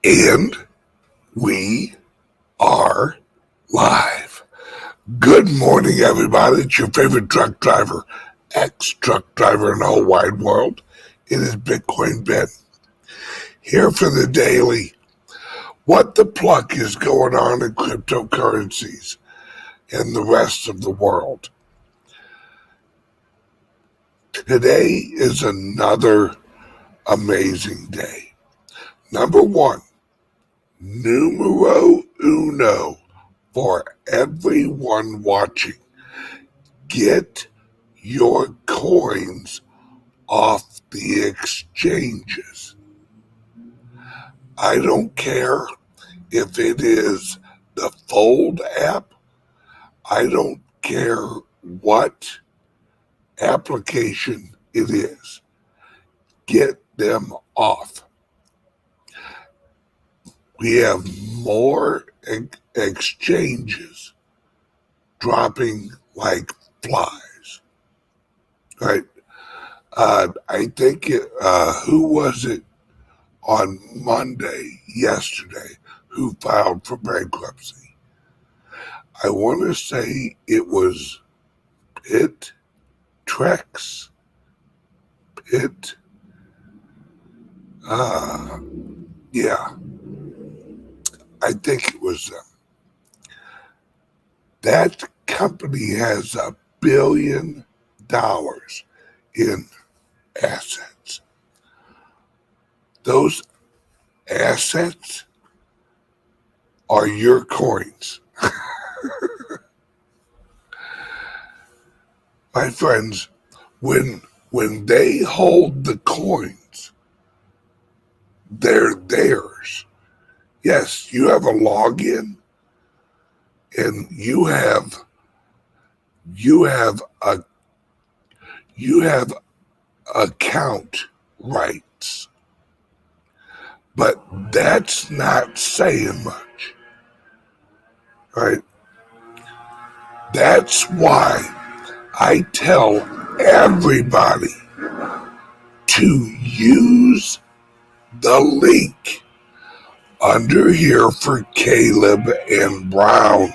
And we are live. Good morning, everybody. It's your favorite truck driver, ex-truck driver in the whole wide world. It is Bitcoin Ben, here for the daily. What the pluck is going on in cryptocurrencies and the rest of the world. Today is another amazing day. Number one, numero uno for everyone watching. Get your coins off the exchanges. I don't care if it is the Fold app. I don't care what application it is. Get them off. We have more exchanges dropping like flies. Right? I think who was it on Monday, yesterday, who filed for bankruptcy? I want to say it was Trex, yeah, I think it was them. That company has $1 billion in assets. Those assets are your coins. My friends, when they hold the coins, they're theirs. Yes, you have a login and you have account rights. But that's not saying much. Right? That's why I tell everybody to use the link under here for Caleb and Brown.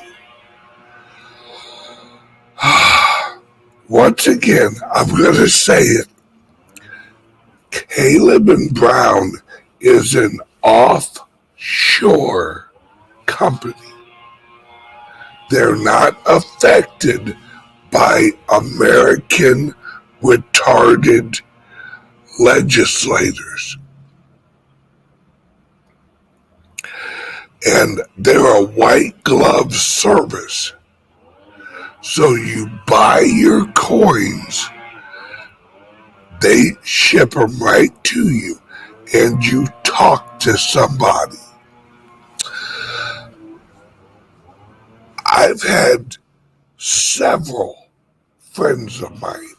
Once again, I'm going to say it. Caleb and Brown is an offshore company. They're not affected by American retarded legislators. And they're a white glove service. So you buy your coins, they ship them right to you, and you talk to somebody. I've had several friends of mine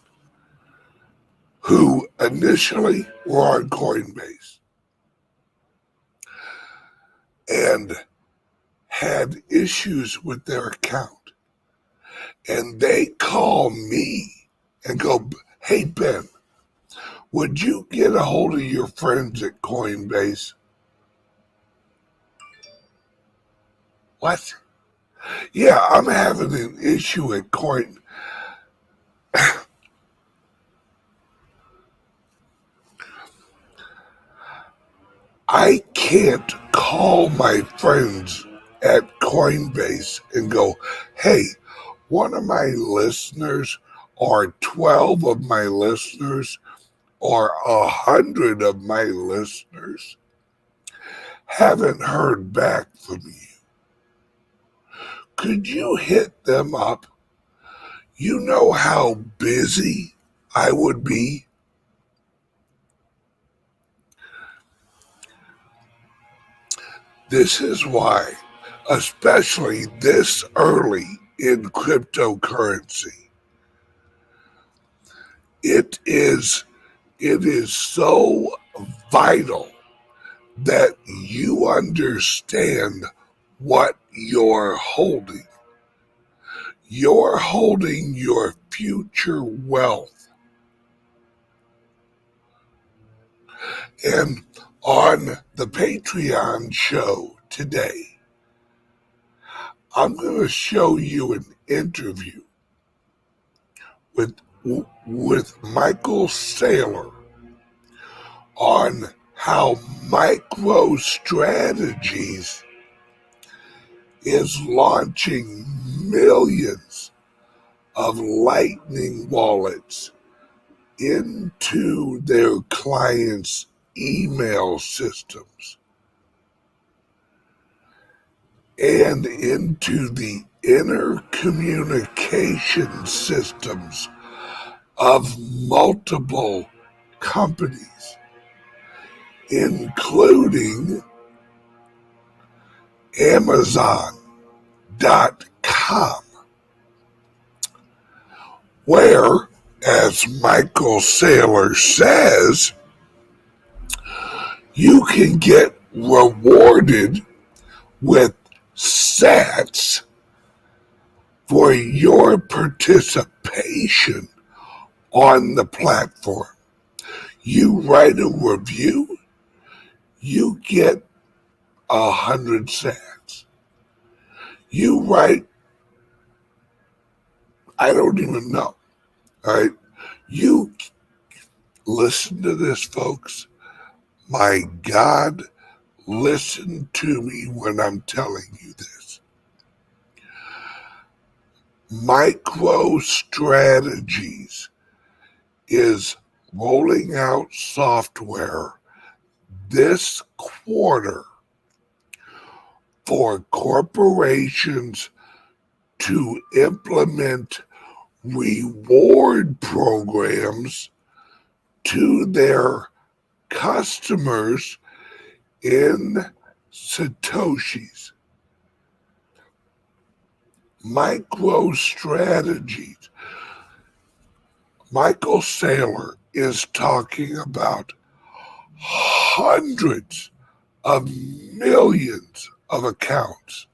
who initially were on Coinbase and had issues with their account. And they call me and go, "Hey, Ben, would you get a hold of your friends at Coinbase?" What? Yeah, I'm having an issue at Coin. I can't call my friends at Coinbase and go, "Hey, one of my listeners or 12 of my listeners or 100 of my listeners haven't heard back from you. Could you hit them up? You know how busy I would be." This is why, especially this early in cryptocurrency, it is so vital that you understand what you're holding. You're holding your future wealth. And On the Patreon show today, I'm going to show you an interview with Michael Saylor on how MicroStrategies is launching millions of Lightning wallets into their clients' email systems and into the intercommunication systems of multiple companies, including Amazon.com, where, as Michael Saylor says, you can get rewarded with sats for your participation on the platform. You write a review, you get 100 sats. You write, I don't even know, all right? You listen to this, folks. My God, listen to me when I'm telling you this. MicroStrategies is rolling out software this quarter for corporations to implement reward programs to their customers in Satoshis. MicroStrategies. Michael Saylor is talking about hundreds of millions of accounts.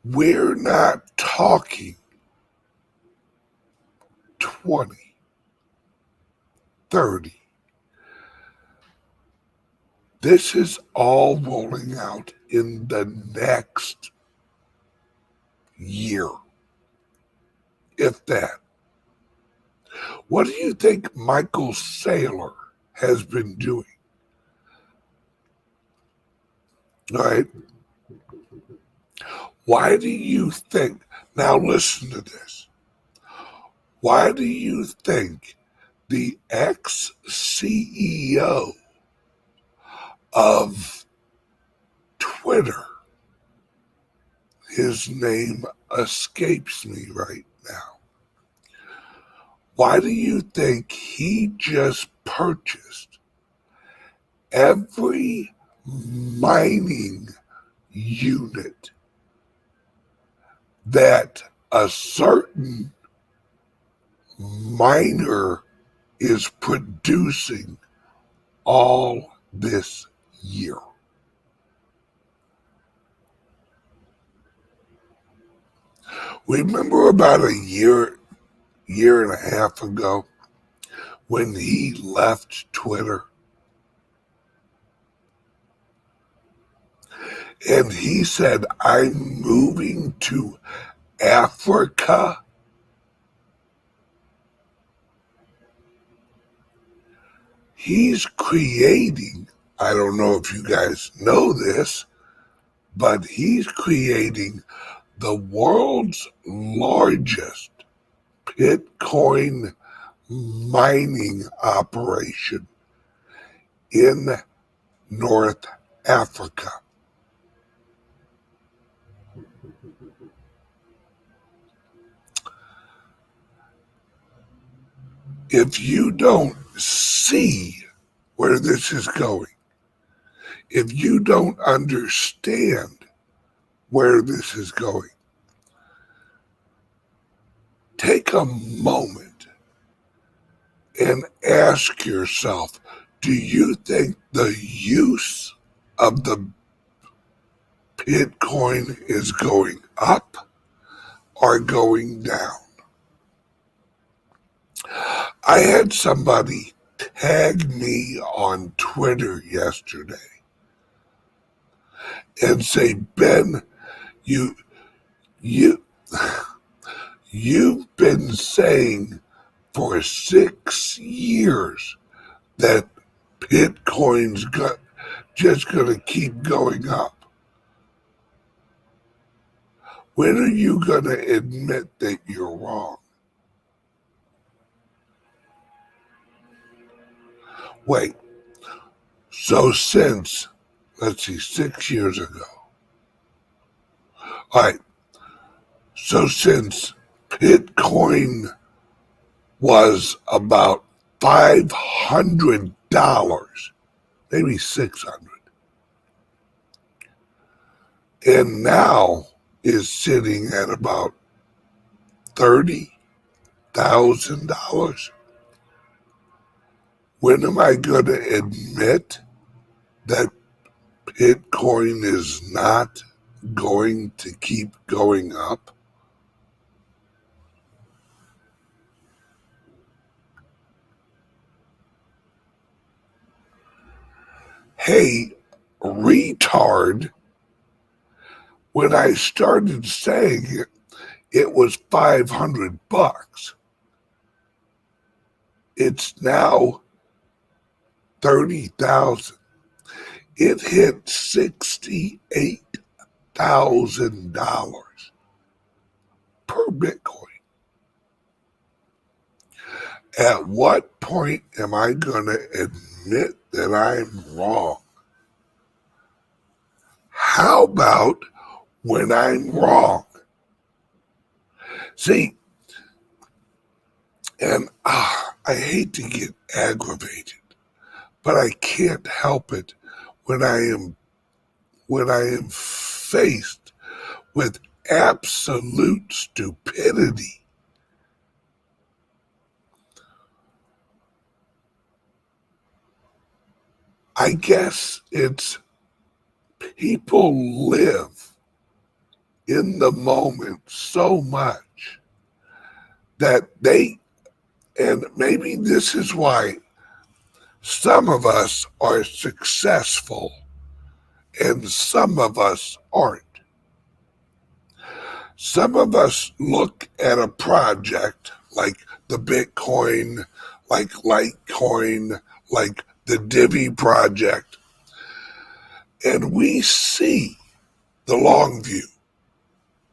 We're not talking 20, 30. This is all rolling out in the next year, if that. What do you think Michael Saylor has been doing? All right. Why do you think, now listen to this. Why do you think the ex-CEO of Twitter, his name escapes me right now, why do you think he just purchased every mining unit that a certain miner is producing all this year? Remember about a year and a half ago when he left Twitter? And he said, I'm moving to Africa. He's creating, I don't know if you guys know this, but he's creating the world's largest Bitcoin mining operation in North Africa. If you don't see where this is going, if you don't understand where this is going, take a moment and ask yourself, do you think the use of the Bitcoin is going up or going down? I had somebody tagged me on Twitter yesterday and say, Ben, you you you've been saying for 6 years that Bitcoin's just gonna keep going up. When are you gonna admit that you're wrong? Wait, so since, let's see, 6 years ago. All right, so since Bitcoin was about $500, maybe 600, and now is sitting at about $30,000. When am I going to admit that Bitcoin is not going to keep going up? Hey, retard, when I started saying it, it was $500. It's now 30,000. It hit $68,000 per Bitcoin. At what point am I going to admit that I'm wrong? How about when I'm wrong? See, and I hate to get aggravated, but I can't help it when I am faced with absolute stupidity. I guess it's people live in the moment so much that and maybe this is why some of us are successful and some of us aren't. Some of us look at a project like the Bitcoin, like Litecoin, like the Divi project, and we see the long view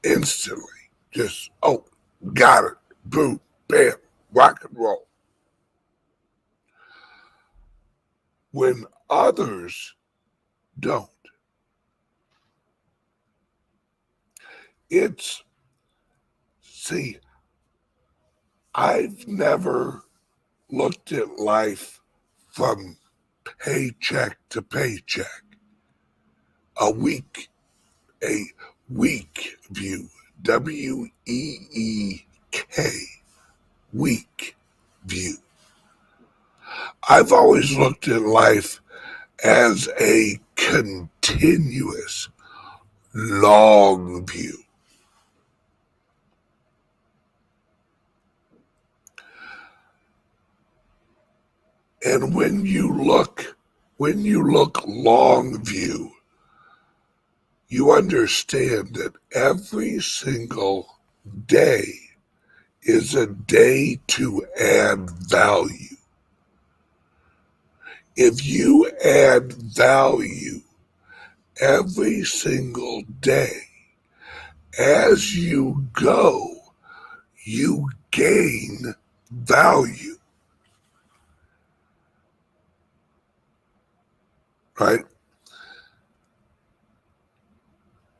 instantly. Just, oh, got it, boom, bam, rock and roll. When others don't. See, I've never looked at life from paycheck to paycheck. A week view, WEEK, week view. I've always looked at life as a continuous long view. And when you look long view, you understand that every single day is a day to add value. If you add value every single day, as you go, you gain value. Right?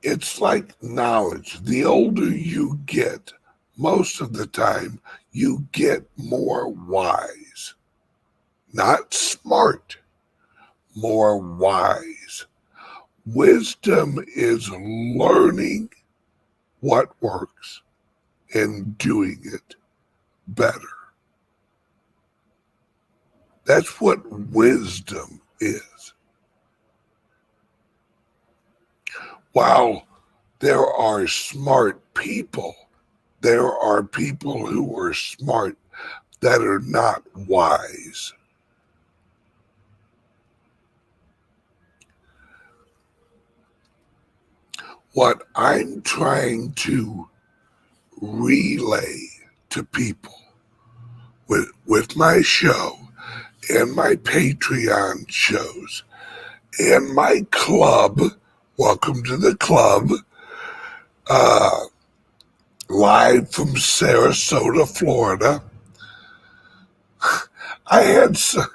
It's like knowledge. The older you get, most of the time, you get more wise. Not smart, more wise. Wisdom is learning what works and doing it better. That's what wisdom is. While there are smart people, there are people who are smart that are not wise. What I'm trying to relay to people with my show and my Patreon shows and my club, welcome to the club, live from Sarasota, Florida. I had some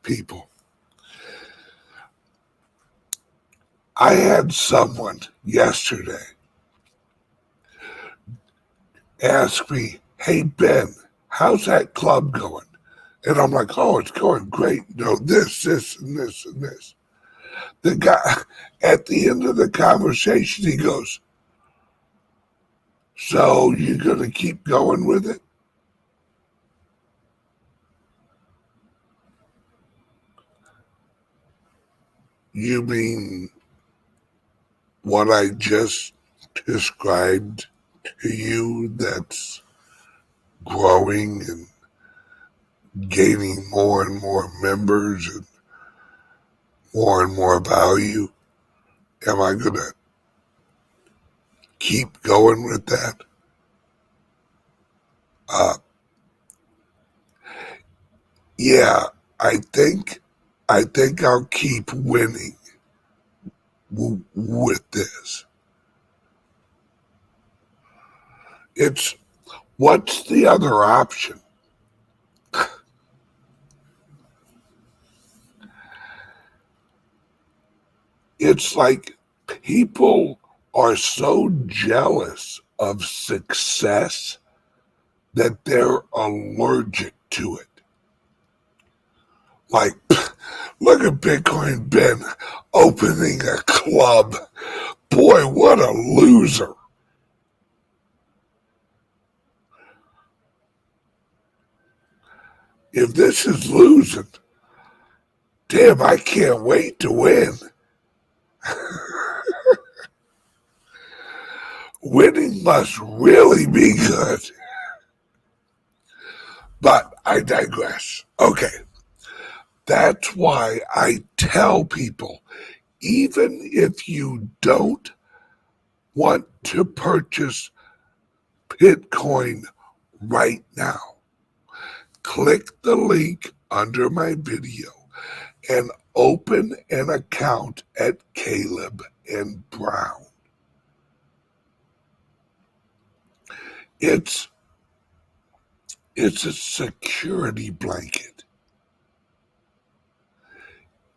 people. I had someone yesterday ask me, "Hey Ben, how's that club going?" And I'm like, "Oh, it's going great. You know, this, and this, and this." The guy, at the end of the conversation, he goes, "So you're going to keep going with it?" You mean what I just described to you, that's growing and gaining more and more members and more value? Am I going to keep going with that? Uh, yeah, I think I'll keep winning with this. It's what's the other option? It's like people are so jealous of success that they're allergic to it. Like, look at Bitcoin Ben opening a club. Boy, what a loser. If this is losing, damn, I can't wait to win. Winning must really be good. But I digress. Okay. That's why I tell people, even if you don't want to purchase Bitcoin right now, click the link under my video and open an account at Caleb and Brown. It's a security blanket.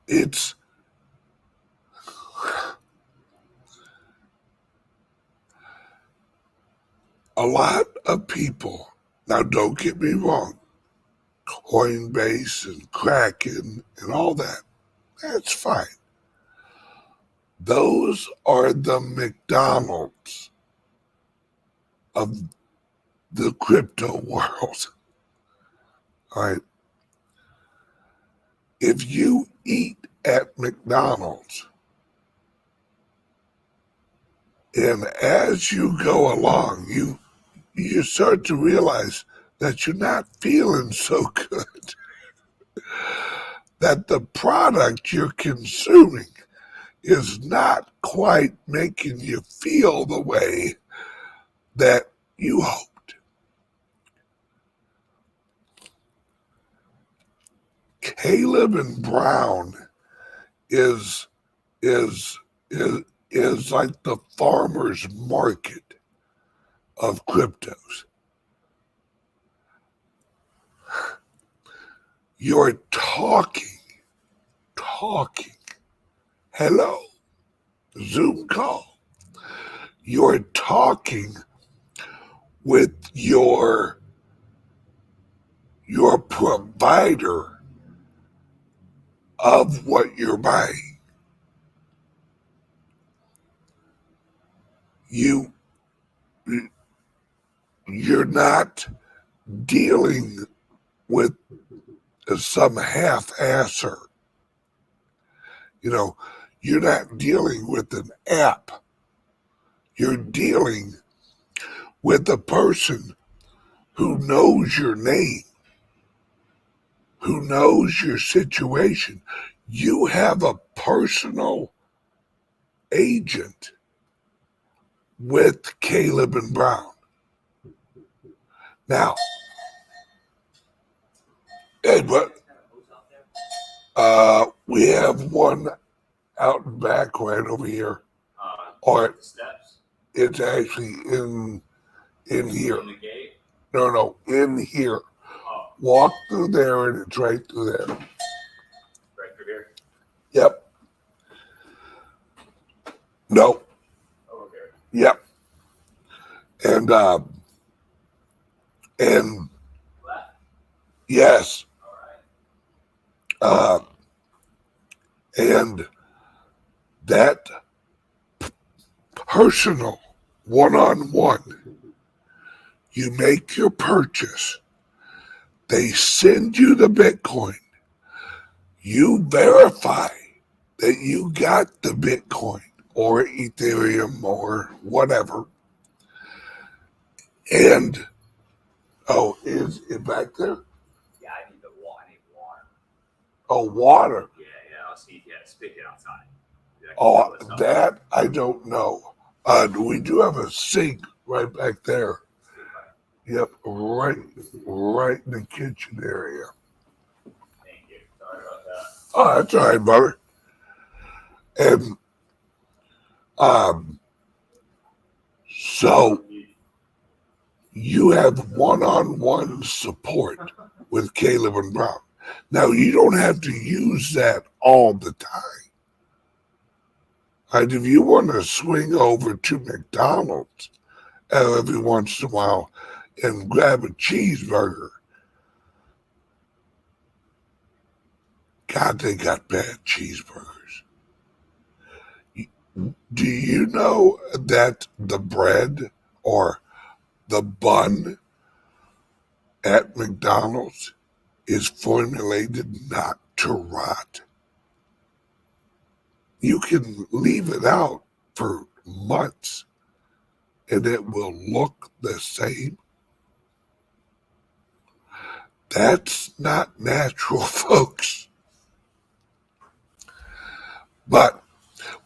It's a lot of people. Now, don't get me wrong. Coinbase and Kraken and all that. That's fine. Those are the McDonald's of the crypto world. All right. If you eat at McDonald's and as you go along, you start to realize that you're not feeling so good, that the product you're consuming is not quite making you feel the way that you hoped. Caleb and Brown is is is like the farmer's market of cryptos. You're talking. Hello, Zoom call. You're talking with your provider of what you're buying. You're not dealing with some half-asser. You know, you're not dealing with an app. You're dealing with a person who knows your name, who knows your situation. You have a personal agent with Caleb and Brown. Now, Ed, what? We have one out and back right over here. Or it's actually in here. In the gate? No, in here. Oh. Walk through there and it's right through there. Right through here? Yep. No. Oh, okay. Yep. And Left? Yes. All right. And that personal one-on-one, you make your purchase, they send you the Bitcoin, you verify that you got the Bitcoin or Ethereum or whatever, and is it back there? Yeah, I need water. Oh, water. Yeah, I'll see. Yeah, speak it outside. That I don't know. We do have a sink right back there. Yep, right in the kitchen area. Thank you. Sorry about that. Oh, that's all right, brother. And so you have one-on-one support with Caleb and Brown. Now, you don't have to use that all the time. And if you want to swing over to McDonald's every once in a while and grab a cheeseburger, God, they got bad cheeseburgers. Do you know that the bread or the bun at McDonald's is formulated not to rot? You can leave it out for months and it will look the same. That's not natural, folks. But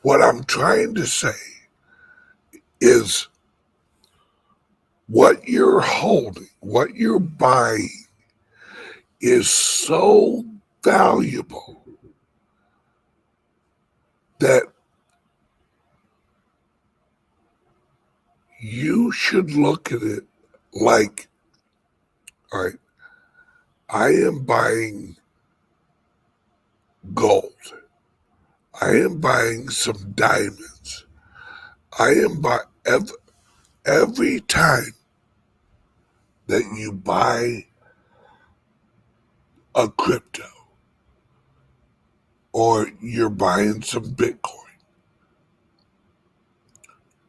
what I'm trying to say is what you're holding, what you're buying is so valuable that you should look at it like, all right, I am buying gold. I am buying some diamonds. I am buying every time that you buy a crypto or you're buying some Bitcoin,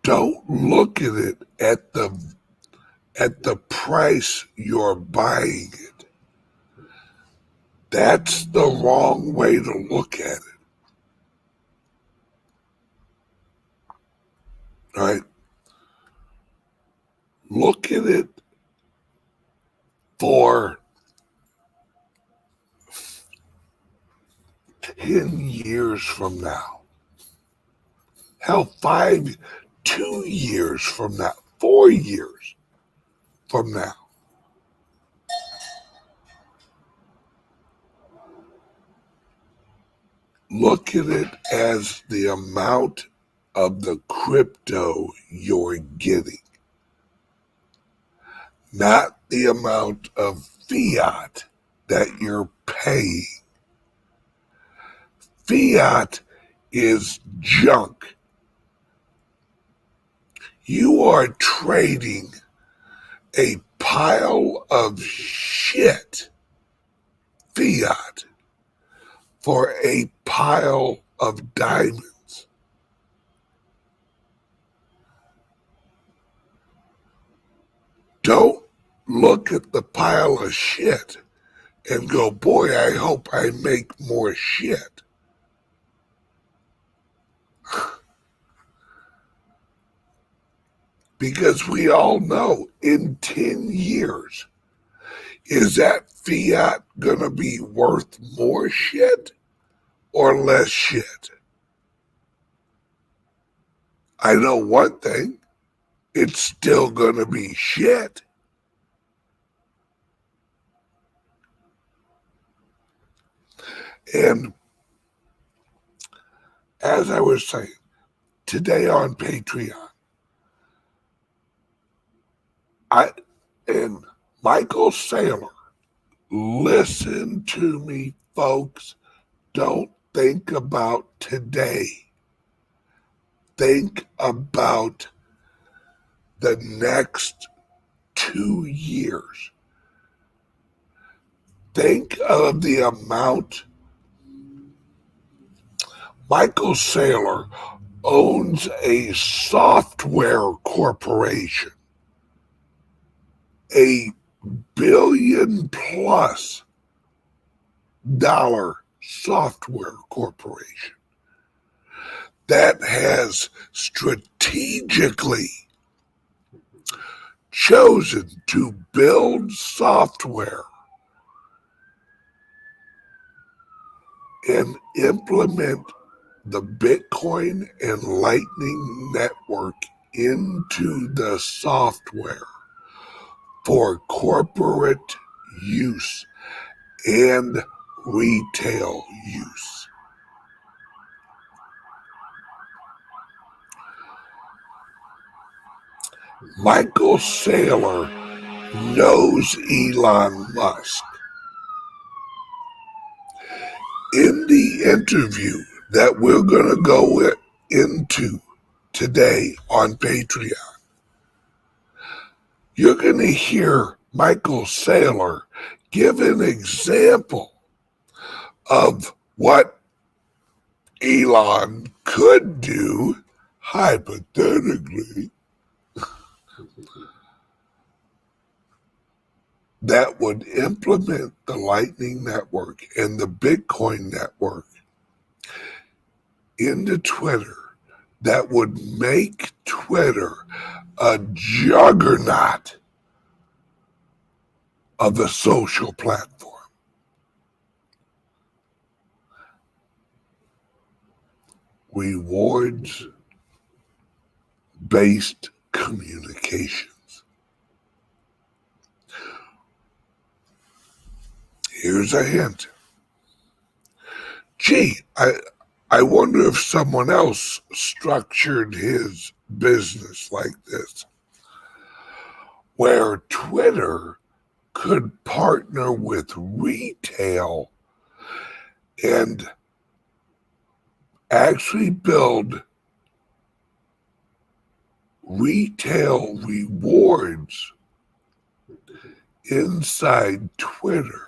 don't look at it at the price you're buying it. That's the wrong way to look at it. Right? Look at it for 10 years from now. Hell, 2 years from now, 4 years from now. Look at it as the amount of the crypto you're getting, not the amount of fiat that you're paying. Fiat is junk. You are trading a pile of shit, fiat, for a pile of diamonds. Don't look at the pile of shit and go, boy, I hope I make more shit. Because we all know in 10 years, is that fiat going to be worth more shit or less shit? I know one thing, it's still gonna be shit. And as I was saying, today on Patreon, and Michael Saylor, listen to me, folks. Don't think about today. Think about the next 2 years. Think of the amount. Michael Saylor owns a software corporation, a $1 billion+ software corporation that has strategically chosen to build software and implement the Bitcoin and Lightning Network into the software for corporate use and retail use. Michael Saylor knows Elon Musk. In the interview that we're going to go into today on Patreon, you're going to hear Michael Saylor give an example of what Elon could do, hypothetically, that would implement the Lightning Network and the Bitcoin network into Twitter, that would make Twitter a juggernaut of a social platform. Rewards-based communications. Here's a hint. Gee, I wonder if someone else structured his business like this, where Twitter could partner with retail and actually build retail rewards inside Twitter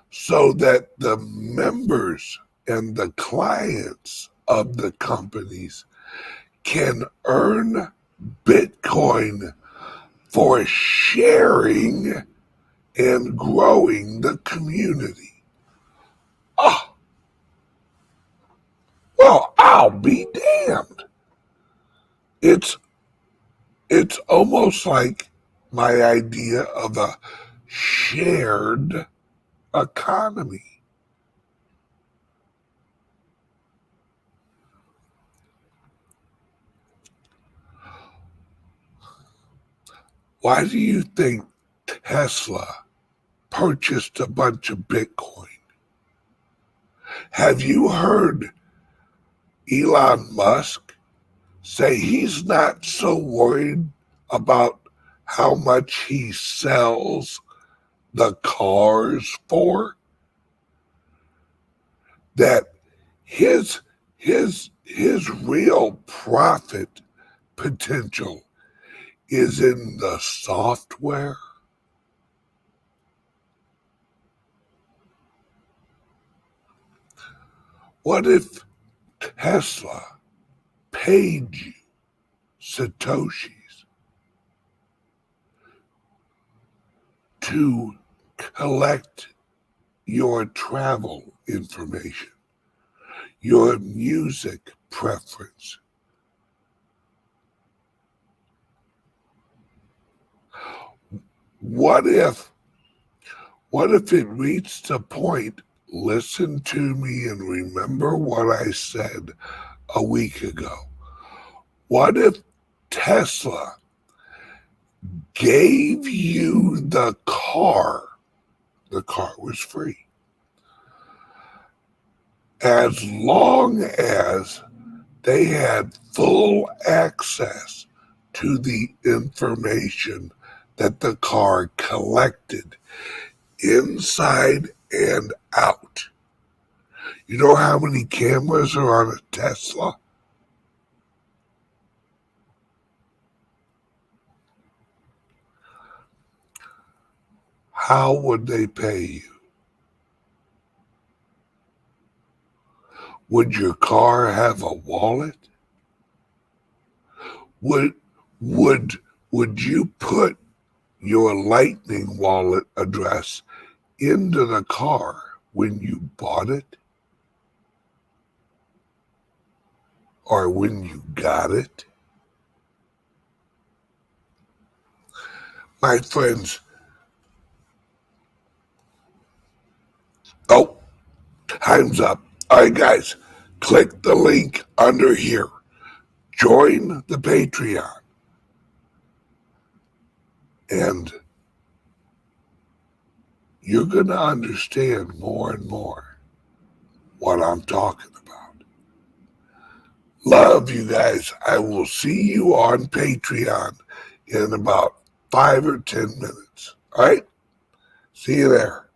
so that the members and the clients of the companies can earn Bitcoin for sharing and growing the community. Oh, well, I'll be damned. It's almost like my idea of a shared economy. Why do you think Tesla purchased a bunch of Bitcoin? Have you heard Elon Musk say he's not so worried about how much he sells the cars for? That his real profit potential is in the software? What if Tesla paid you Satoshis to collect your travel information, your music preference? What if it reached a point, listen to me and remember what I said a week ago. What if Tesla gave you the car? The car was free, as long as they had full access to the information that the car collected inside and out. You know how many cameras are on a Tesla? How would they pay you? Would your car have a wallet? Would would you put your Lightning wallet address into the car when you bought it? Or when you got it? My friends, oh, time's up. All right, guys, click the link under here. Join the Patreon. And you're going to understand more and more what I'm talking about. Love you guys. I will see you on Patreon in about 5 or 10 minutes. All right? See you there.